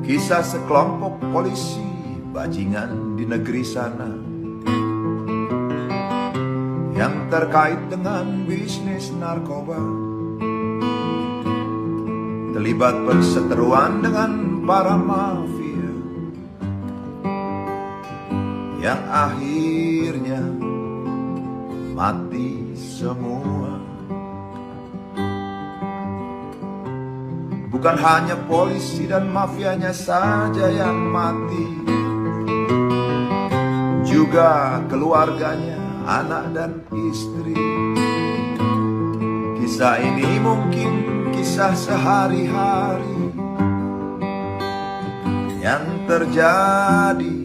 Kisah sekelompok polisi bajingan di negeri sana yang terkait dengan bisnis narkoba, terlibat perseteruan dengan para mafia yang akhirnya mati semua. Bukan hanya polisi dan mafianya saja yang mati, juga keluarganya, anak dan istri. Kisah ini mungkin kisah sehari-hari yang terjadi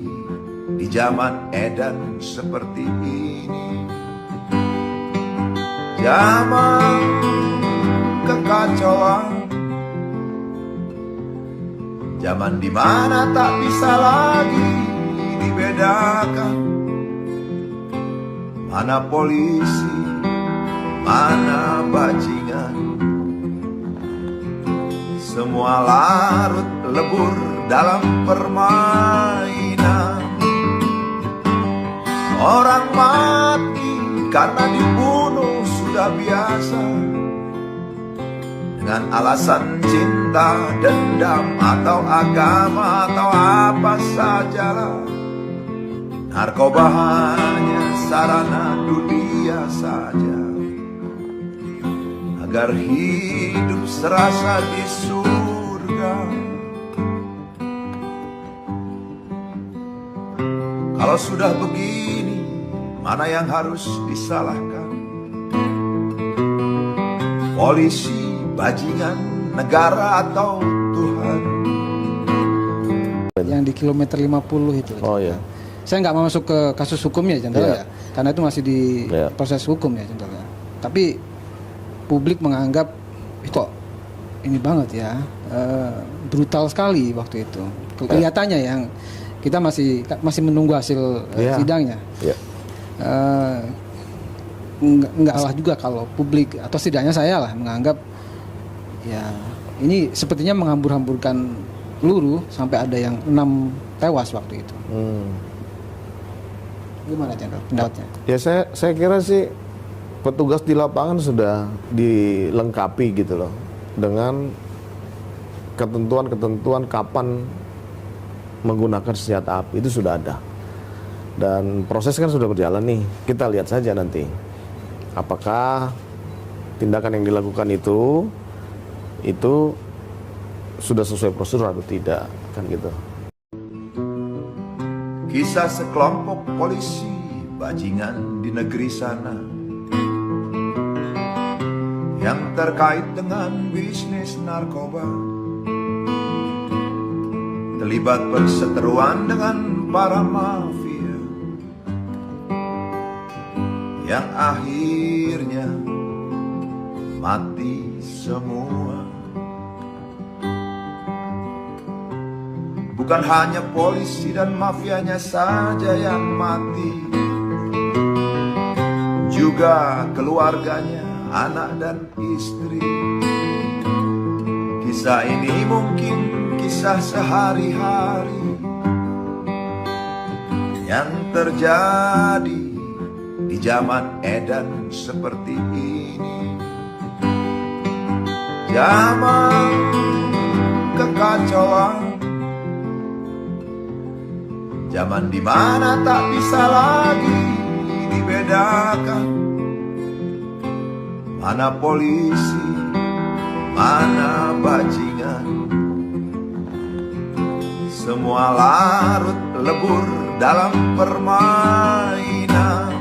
di zaman edan seperti ini. Zaman kekacauan, zaman dimana tak bisa lagi dibedakan mana polisi, mana bajingan. Semua larut lebur dalam permainan. Orang mati karena dibunuh sudah biasa, dengan alasan cinta, dendam, atau agama, atau apa sajalah. Narkoba hanya sarana dunia saja, agar hidup serasa di surga. Kalau sudah begini, mana yang harus disalahkan? Polisi, bajingan, negara, atau Tuhan? Yang di kilometer 50 itu. Oh ya. Saya nggak mau masuk ke kasus hukumnya, Jenderal, ya, karena itu masih di proses hukum ya, Jenderal. Tapi publik menganggap kok ini banget ya, brutal sekali waktu itu. Kelihatannya yang kita masih menunggu hasil sidangnya. Nggak salah juga kalau publik, atau setidaknya saya lah menganggap ya ini sepertinya menghambur-hamburkan peluru sampai ada yang 6 tewas waktu itu. Gimana, Jenderal, pendapatnya? Ya saya kira sih petugas di lapangan sudah dilengkapi gitu loh dengan ketentuan-ketentuan kapan menggunakan senjata api, itu sudah ada. Dan proses kan sudah berjalan nih. Kita lihat saja nanti apakah tindakan yang dilakukan itu sudah sesuai prosedur atau tidak, kan gitu. Kisah sekelompok polisi bajingan di negeri sana yang terkait dengan bisnis narkoba, terlibat perseteruan dengan para mafia yang akhirnya mati semua. Bukan hanya polisi dan mafianya saja yang mati, juga keluarganya, anak dan istri. Kisah ini mungkin kisah sehari-hari yang terjadi di zaman edan seperti ini. Zaman kekacauan, zaman dimana tak bisa lagi dibedakan mana polisi, mana bajingan. Semua larut lebur dalam permainan.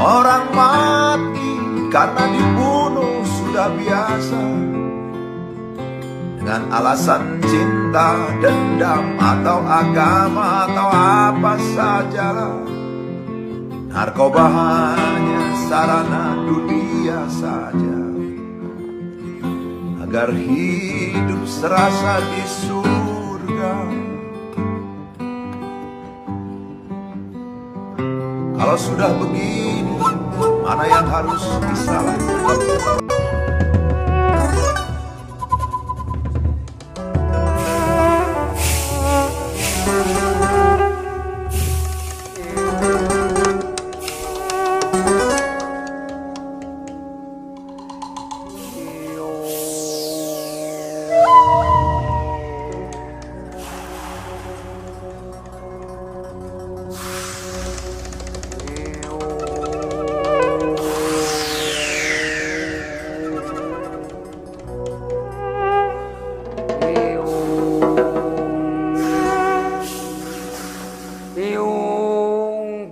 Orang mati karena dibunuh sudah biasa, dengan alasan cinta, dendam, atau agama, atau apa sajalah. Narkoba hanya sarana dunia saja, agar hidup serasa di surga. Kalau sudah begini, mana yang harus disalahkan?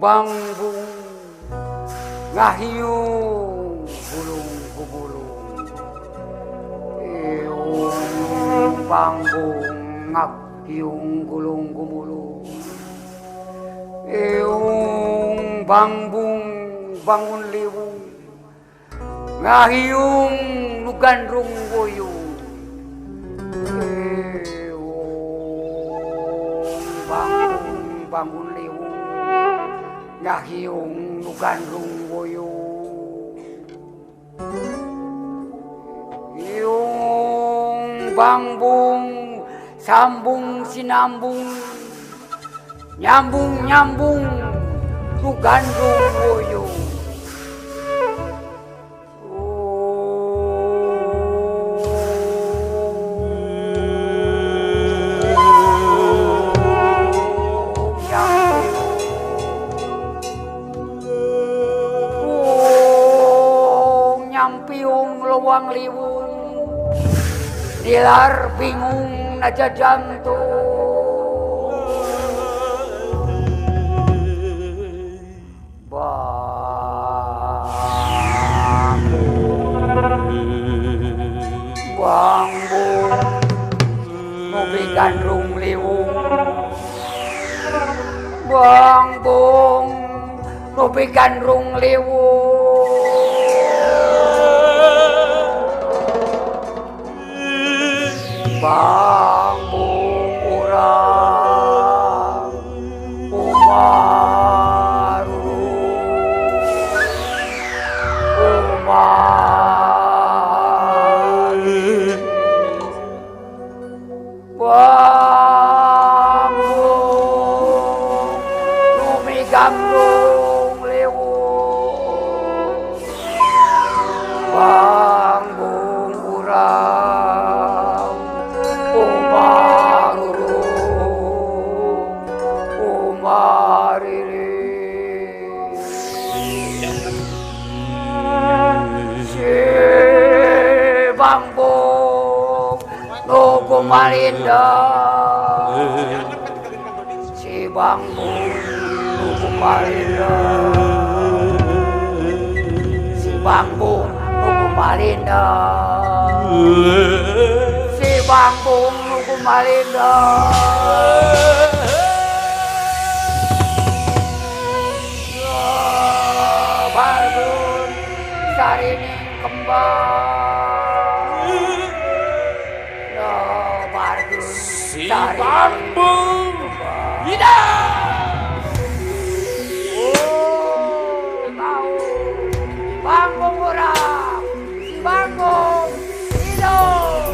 bangbung ngahiung bulung kubulung iung bangbung ngahiung gulung gumulung iung bangbung bangun liwung ngahiung nugandrung woyung bangun bangun liwung ngahiung nugandrung woyung iung bangbung sambung sinambung nyambung nyambung nugandrung woyung Wang liwung nilar bingung naja jantung bangbung ngopi gandrung liwung bangbung ngopi gandrung liwung bangbung urang umaru bangbung numi gamrung lewung bangbung urang bangbung nuku malinda si bangbung nuku malinda si bangbung nuku malinda si bangbung nuku malinda bardun sarini kembang si bangbung hidup tahu bangbung urang si bangbung hidup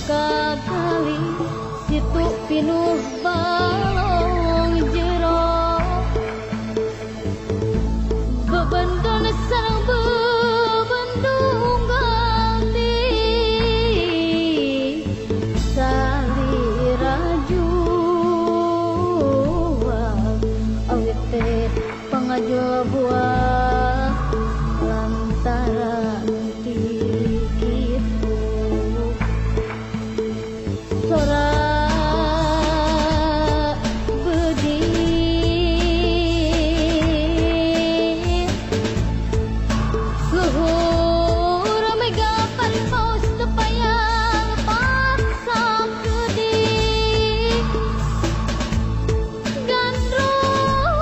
kakali situ pinuh balong jero bebendon sareng bebendung ganti saliraju awit teh pangajul buah lantaran kitu sora bedi luhur megapan paus tepayang paksa gede gandrung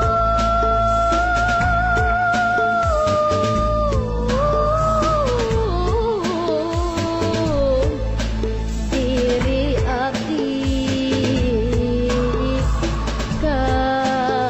diri abdi kagampang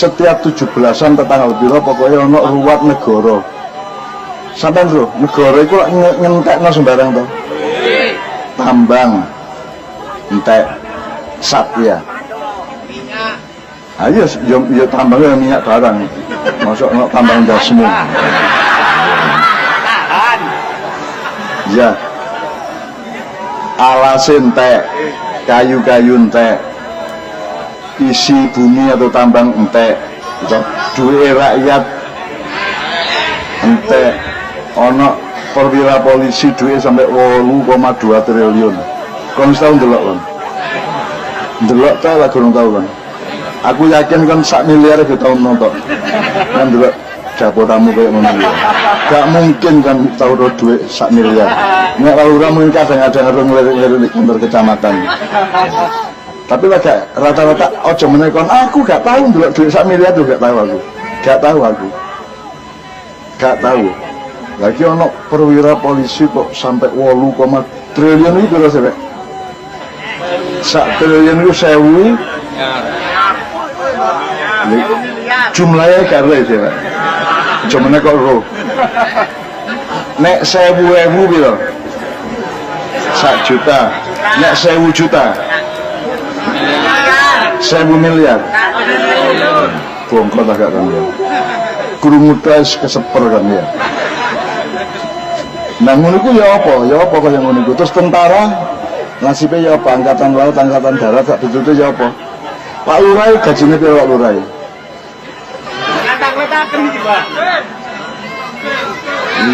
setiap 17-an tetanggal piro pokoknya ono ruwat negara. Sampai bro, negara itu ngentekno sembarang toh. Tambang, entek, satya. Ayo, yo tambangnya minyak barang. Masuk no tambang jasmu. Ya. Alas entek, kayu-kayu entek. Isi bumi atau tambang entek. Duit rakyat entek. Ono perwira polisi duit sampai 8,2 triliun. Kon tau ndelok kon. Ndelok ta lah kurang tau kan. Aku yakin kan 1 miliar ke tahun nonton. Kan ndelok dapur tamu kayak ngono. Gak mungkin kan tau duit 1 miliar. Nek lurah mungkin kadang-kadang ngelirik-ngelirik di kantor kecamatan. Tapi lagi rata-rata ojo menekon aku gak tahu ndelok duit 1 miliar tuh gak tahu aku. Gak tahu. Lagi ono perwira polisi kok sampai 8, triliun itu berapa sampai? 1 triliun itu 1000. Jumlahnya karena itu ya. Cuman kok roh. Nek 1000 bilo. 1 juta. Nek 1000 juta. 1000 miliar. Bongkot agak kan ya. Kurungu tes keseper kan ya. Nah ngono iku ya apa kaya ngono iku. Terus tentara nasibnya ya apa, angkatan laut, angkatan darat, sak ditute ya apa. Pak Lurah gajine piro Pak Lurah? Kata-kataken iki, Pak.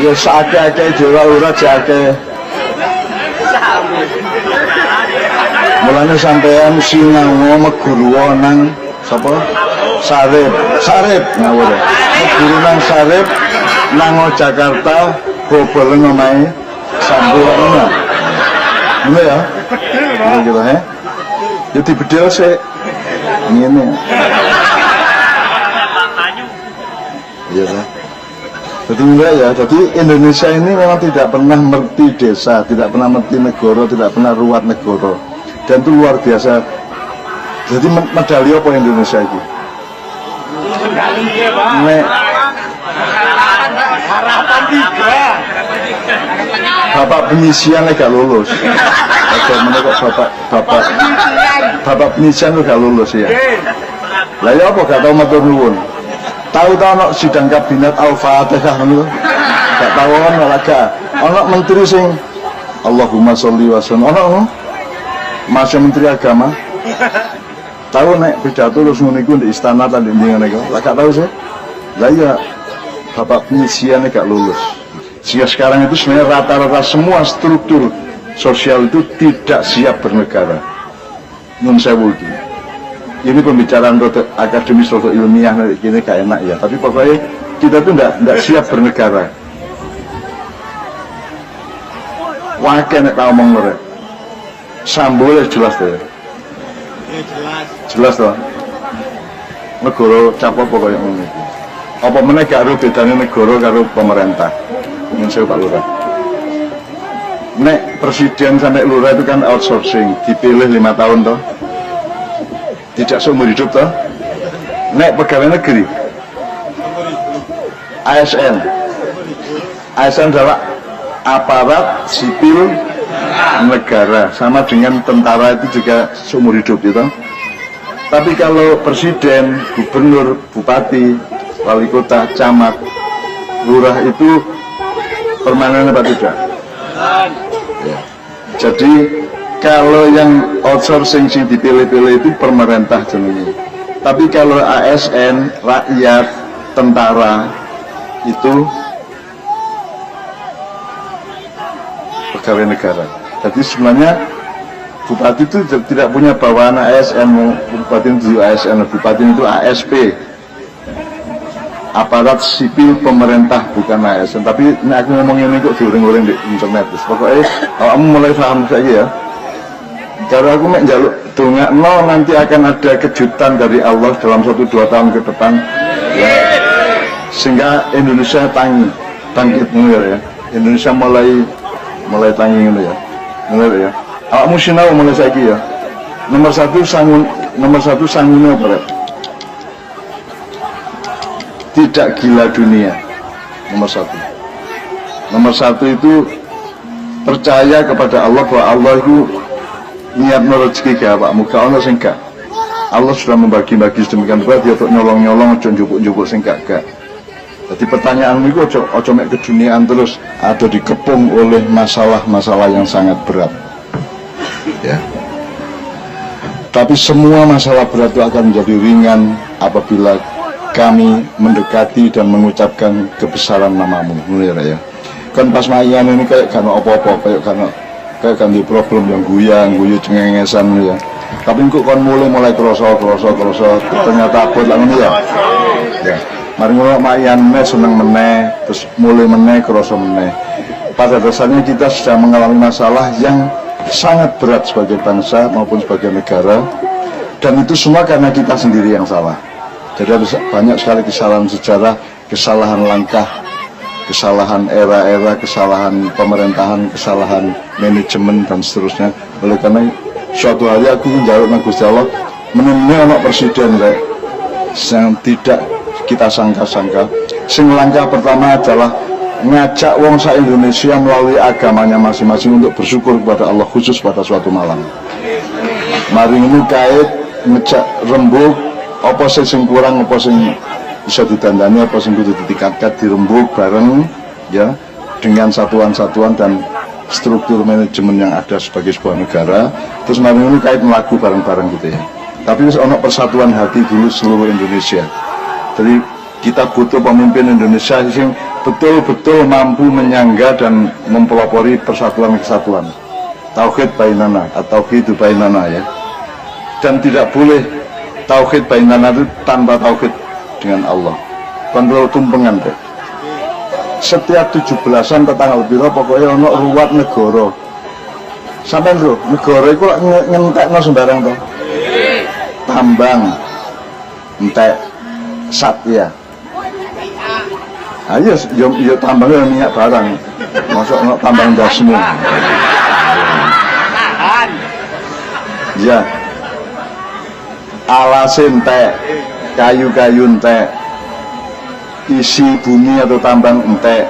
Iya sakake Jawa Lurah jake. Mulane sampean sinau meguru nang sapa? Sarip ngawur. Meguru nang Sarip nang Jakarta. Bobol ngomae sambo ngono. Ngono ya. Ngono gitu ya. Jadi bedel sik ngene. Iya kan. Jadi enggak ya. Jadi Indonesia ini memang tidak pernah mengerti desa, tidak pernah mengerti negara, tidak pernah ruwat negara. Dan itu luar biasa. Jadi medali apa Indonesia itu? Harapan 3. Bapak penyisian gak lulus. Bagaimana kok bapak penyisian gak lulus ya? Lah ya apa gak tahu matur nuwun. Tahu-tahu ono sidang kabinet Al-Fatihah ngono. Gak tahu ono gak. Ono menteri sing Allahumma sholli wa sallim. Ono Masya Menteri Agama. Tahu nek pidato terus ngono iku di istana tadi ngene iku. Lah gak tahu sih. Lah iya bapak penyisiannya gak lulus. Sehingga sekarang itu sebenarnya rata-rata semua struktur sosial itu tidak siap bernegara. Nun sewu itu. Ini pembicaraan akademis atau ilmiah ini gak enak ya. Tapi pokoknya kita tuh tidak siap bernegara. Wakil nek tak omong mereka. Sambul jelas deh. Jelas toh. Negara cap apa kaya ngono. Apa meneh gak ro bedane negara karo pemerintah. Nyun sewu Pak Lurah. Nek presiden sampai lurah itu kan outsourcing, dipilih 5 tahun toh. Tidak seumur hidup toh. Nek pegawai negeri ASN adalah aparat sipil negara, sama dengan tentara itu juga seumur hidup gitu. Tapi kalau presiden, gubernur, bupati, wali kota, camat, lurah itu permanen apa tidak? Ya. Jadi kalau yang outsourcing sing dipilih-pilih itu pemerintah jenenge. Tapi kalau ASN, rakyat, tentara itu pegawai negara. Jadi sebenarnya bupati itu tidak punya bawaan ASN, bupati itu ASN, bupati itu ASP, aparat sipil pemerintah, bukan ASN. Tapi ini aku ngomongin ini kok goreng-goreng di internet. Pokoknya kamu mulai paham saja ya. Kalau aku menjaluk dongakno nanti akan ada kejutan dari Allah dalam 1-2 tahun ke depan ya. Sehingga Indonesia bangkit ya. Indonesia mulai tangi ya. Benar ya. Awakmu sinau mulai saiki ya. Nomor satu sanggune apa rek? tidak gila dunia. Nomor satu. Nomor satu itu percaya kepada Allah bahwa Allah itu niat rezeki ke awakmu, gak ono sing gak. Allah sudah membagi-bagi sedemikian rupa dia untuk nyolong-nyolong, ojo njupuk-njupuk sing gak. Jadi pertanyaanmu itu ojo mek keduniaan terus, ada dikepung oleh masalah-masalah yang sangat berat. Ya. Tapi semua masalah berat itu akan menjadi ringan apabila kami mendekati dan mengucapkan kebesaran namamu. Mulai ya. Kan pas mayan ini kayak kan apa-apa, kayak kan di problem yang guyu cengengesan ya. Tapi kok kan mulai kroso ternyata takut lah ini ya. Ya. Mari ngono mayan seneng meneh, terus mulai meneh kroso meneh. Pada dasarnya kita sedang mengalami masalah yang sangat berat sebagai bangsa maupun sebagai negara, dan itu semua karena kita sendiri yang salah. Jadi ada banyak sekali kesalahan sejarah, kesalahan langkah, kesalahan era-era, kesalahan pemerintahan, kesalahan manajemen dan seterusnya. Oleh karena suatu hari aku menjaluk nang Gusti Allah menemui anak presiden yang tidak kita sangka-sangka. Sing langkah pertama adalah ngajak wong sa Indonesia melalui agamanya masing-masing untuk bersyukur kepada Allah khusus pada suatu malam. Mari ini kait ngejak rembug apa sing kurang, apa sing bisa ditandani, apa sing kudu ditingkatkan, dirembug bareng ya dengan satuan-satuan dan struktur manajemen yang ada sebagai sebuah negara. Terus mari ini kait melaku bareng-bareng gitu ya. Tapi harus ono persatuan hati dulu seluruh Indonesia. Jadi kita butuh pemimpin Indonesia yang betul-betul mampu menyangga dan mempelopori persatuan kesatuan. Tauhid bainana atau tauhid bainana ya. Dan tidak boleh tauhid bainana itu tanpa tauhid dengan Allah. Kontrol tumpengan deh. Setiap 17-an tanggal piro pokoknya ono ruwat negara. Sampai lho, negara itu ngentekno sembarang toh. Tambang entek Satya. Ayo yo tambangnya minyak barang. Masuk ono tambang dasmu. Ya. Alasin entek, kayu-kayu entek. Isi bumi atau tambang entek,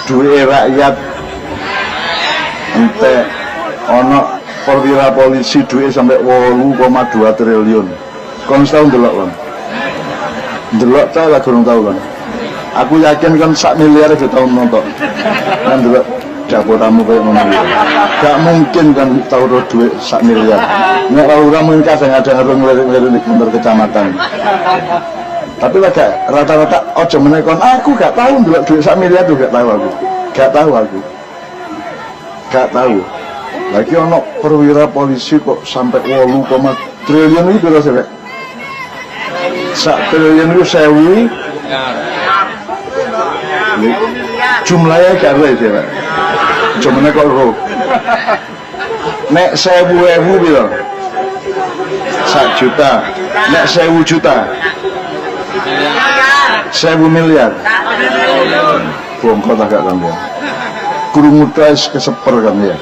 duit rakyat entek, ono perwira polisi duit sampai 8,2 triliun. Kon setahun delok kan? Delok ta lah kurang tahu kan? Aku yakin kan 1 miliar itu tahun nonton. Kan delok dapotamu kayak ngono. Gak mungkin kan tahu duit 1 miliar. Nek ora mungkin kadang-kadang ngelirik-ngelirik di kantor kecamatan. Tapi lah rata-rata ojo menekon aku gak tahu dulu duit 1 miliar tuh gak tahu aku lagi ono perwira polisi kok sampai 8, triliun itu berapa sih 1 triliun itu 1000 jumlahnya gak ada itu ya ojo menekon roh nek 1000 bilang 1 juta nek 1000 juta 1000 miliar bongkot agak kan ya kurung utas keseper kan ya.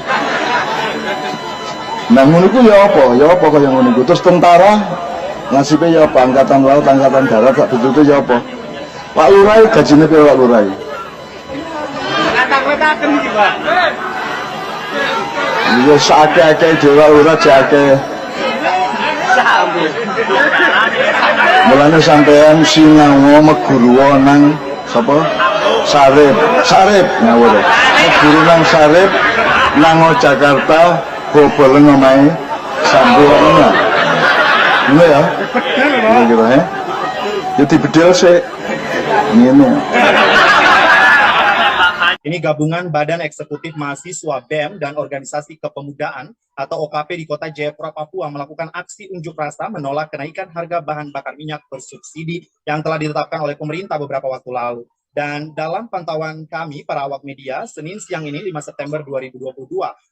Nah ngono iku ya apa kaya ngono iku. Terus tentara nasibnya ya apa, angkatan laut, angkatan darat gak betul ya apa. Pak Lurai gajine piro Pak Lurai? Kata-kataken iki, Pak. Ya sakake dewa ora jake. Mulane sampean sinau meguru nang sapa? Sarip ngawur. Meguru nang Sarip nang Jakarta bobol ngomahe sambuana. Ngono ya? Betul ya. Ya dibedel sik. Ngene. Ini gabungan Badan Eksekutif Mahasiswa BEM dan Organisasi Kepemudaan atau OKP di Kota Jayapura, Papua melakukan aksi unjuk rasa menolak kenaikan harga bahan bakar minyak bersubsidi yang telah ditetapkan oleh pemerintah beberapa waktu lalu. Dan dalam pantauan kami, para awak media, Senin siang ini 5 September 2022,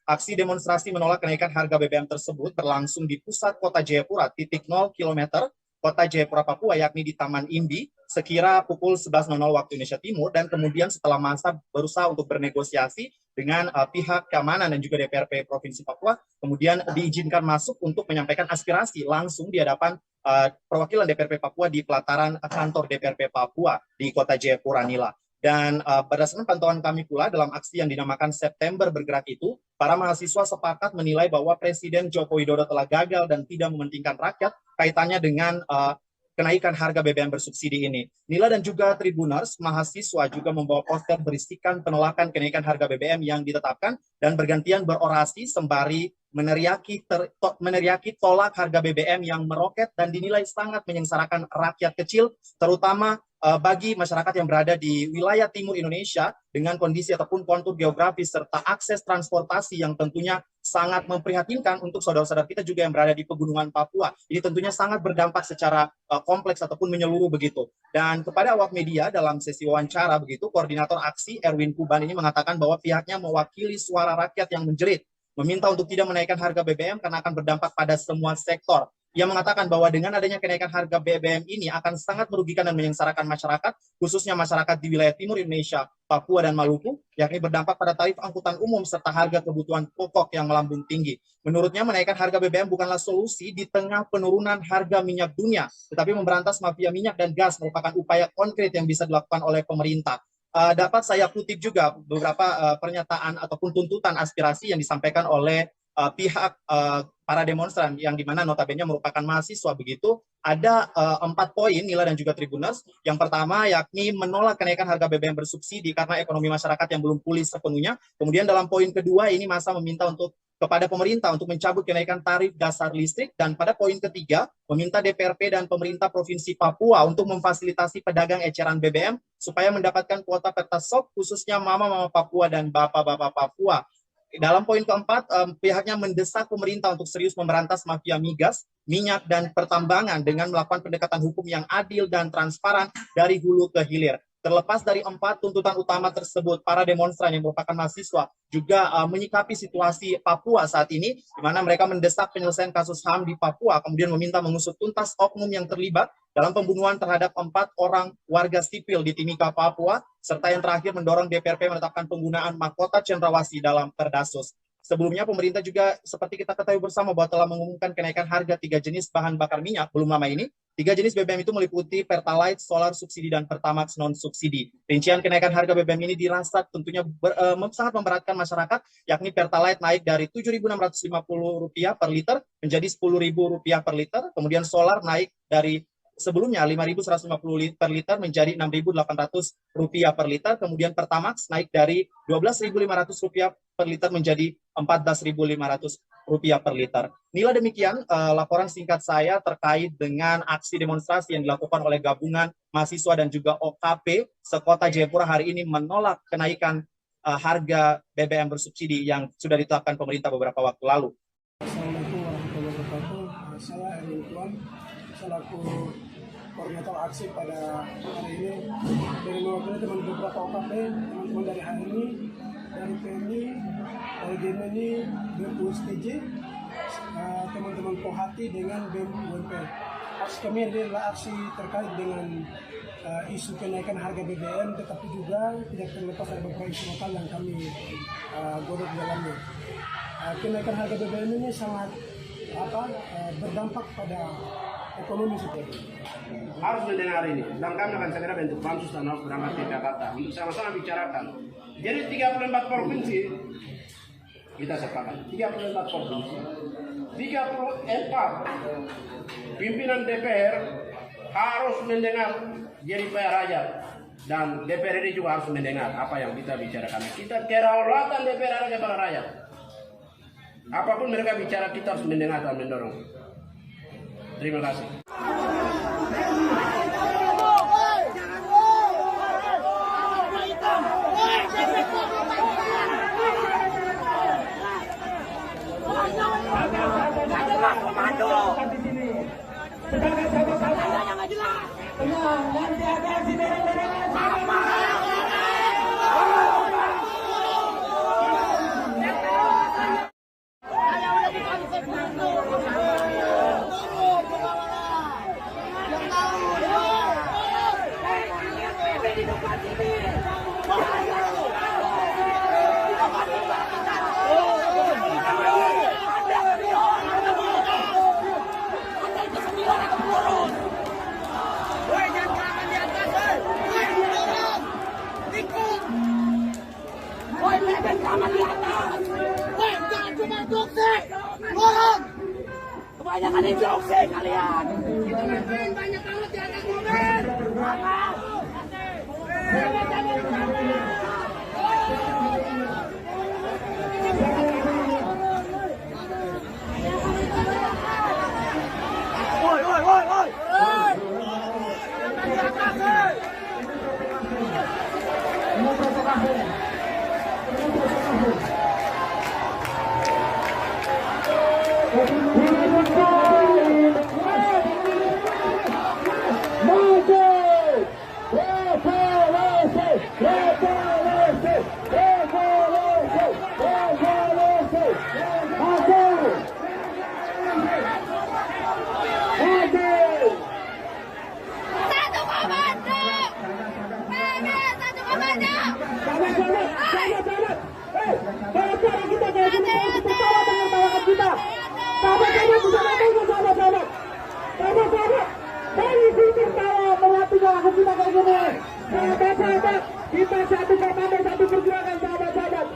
aksi demonstrasi menolak kenaikan harga BBM tersebut berlangsung di pusat Kota Jayapura, titik 0 km Kota Jayapura, Papua, yakni di Taman Imbi, sekira pukul 11.00 waktu Indonesia Timur, dan kemudian setelah masa berusaha untuk bernegosiasi dengan pihak keamanan dan juga DPRP Provinsi Papua, kemudian diizinkan masuk untuk menyampaikan aspirasi langsung di hadapan perwakilan DPRP Papua di pelataran kantor DPRP Papua di Kota Jayapura Nila. Dan berdasarkan pantauan kami pula dalam aksi yang dinamakan September Bergerak itu, para mahasiswa sepakat menilai bahwa Presiden Joko Widodo telah gagal dan tidak mementingkan rakyat kaitannya dengan kenaikan harga BBM bersubsidi ini. Nila dan juga Tribuners, mahasiswa juga membawa poster berisikan penolakan kenaikan harga BBM yang ditetapkan dan bergantian berorasi sembari meneriaki tolak harga BBM yang meroket dan dinilai sangat menyengsarakan rakyat kecil, terutama bagi masyarakat yang berada di wilayah timur Indonesia dengan kondisi ataupun kontur geografis serta akses transportasi yang tentunya sangat memprihatinkan untuk saudara-saudara kita juga yang berada di pegunungan Papua. Ini tentunya sangat berdampak secara kompleks ataupun menyeluruh begitu. Dan kepada awak media dalam sesi wawancara begitu, koordinator aksi Erwin Kuban ini mengatakan bahwa pihaknya mewakili suara rakyat yang menjerit, meminta untuk tidak menaikkan harga BBM karena akan berdampak pada semua sektor. Ia mengatakan bahwa dengan adanya kenaikan harga BBM ini akan sangat merugikan dan menyengsarakan masyarakat, khususnya masyarakat di wilayah timur Indonesia, Papua dan Maluku, yakni berdampak pada tarif angkutan umum serta harga kebutuhan pokok yang melambung tinggi. Menurutnya menaikkan harga BBM bukanlah solusi di tengah penurunan harga minyak dunia, tetapi memberantas mafia minyak dan gas merupakan upaya konkret yang bisa dilakukan oleh pemerintah. Dapat saya kutip juga beberapa pernyataan ataupun tuntutan aspirasi yang disampaikan oleh pihak para demonstran yang dimana notabene merupakan mahasiswa begitu. Ada 4 poin Nila dan juga Tribuners. Yang pertama yakni menolak kenaikan harga BBM bersubsidi karena ekonomi masyarakat yang belum pulih sepenuhnya. Kemudian dalam poin kedua ini masa meminta kepada pemerintah untuk mencabut kenaikan tarif dasar listrik, dan pada poin ketiga meminta DPRP dan pemerintah Provinsi Papua untuk memfasilitasi pedagang eceran BBM supaya mendapatkan kuota Pertasok khususnya mama-mama Papua dan bapak-bapak Papua. Dalam poin keempat, pihaknya mendesak pemerintah untuk serius memberantas mafia migas, minyak, dan pertambangan dengan melakukan pendekatan hukum yang adil dan transparan dari hulu ke hilir. Terlepas dari 4 tuntutan utama tersebut, para demonstran yang merupakan mahasiswa juga menyikapi situasi Papua saat ini, di mana mereka mendesak penyelesaian kasus HAM di Papua, kemudian meminta mengusut tuntas oknum yang terlibat dalam pembunuhan terhadap 4 orang warga sipil di Timika, Papua, serta yang terakhir mendorong DPRP menetapkan penggunaan mahkota cendrawasih dalam Perdasus. Sebelumnya pemerintah juga seperti kita ketahui bersama bahwa telah mengumumkan kenaikan harga 3 jenis bahan bakar minyak belum lama ini. 3 jenis BBM itu meliputi Pertalite, Solar subsidi, dan Pertamax non subsidi. Rincian kenaikan harga BBM ini dirasa tentunya sangat memberatkan masyarakat, yakni Pertalite naik dari Rp7.650 per liter menjadi Rp10.000 per liter, kemudian Solar naik dari sebelumnya Rp5.150 per liter menjadi Rp6.800 per liter, kemudian Pertamax naik dari Rp12.500 per liter menjadi Rp14.500 per liter. Nila demikian laporan singkat saya terkait dengan aksi demonstrasi yang dilakukan oleh gabungan mahasiswa dan juga OKP sekota Jayapura hari ini menolak kenaikan harga BBM bersubsidi yang sudah ditetapkan pemerintah beberapa waktu lalu. Assalamualaikum warahmatullahi wabarakatuh. Saya Erwin Tuan, selaku koordinator aksi pada hari ini dari mewakili teman beberapa OKP, teman-teman dari HMI, dari PMI, dari GMI, BPUSTJ, teman-teman Pohati dengan BEM UMP. Aksi kami adalah aksi terkait dengan isu kenaikan harga BBM, tetapi juga tidak terlepas dari beberapa isu lokal yang kami godok di dalamnya. Kenaikan harga BBM ini sangat berdampak pada ekonomi seperti harus mendengar ini, dan kami akan segera bentuk pansus dan harus berangkat ke Jakarta untuk sama-sama bicarakan. Jadi 34 provinsi kita sepakat, 34 provinsi, 34 pimpinan DPR harus mendengar jadi rakyat, dan DPR ini juga harus mendengar apa yang kita bicarakan. Kita kedaulatan DPR ada kepada rakyat. Apapun mereka bicara kita harus mendengar dan mendorong. Terima kasih. Kebanyakan instruksi kalian. Banyak banget di atas mobil. Woi, woi, woi, woi. Kita satu pertama, satu pergerakan, sahabat-sahabat.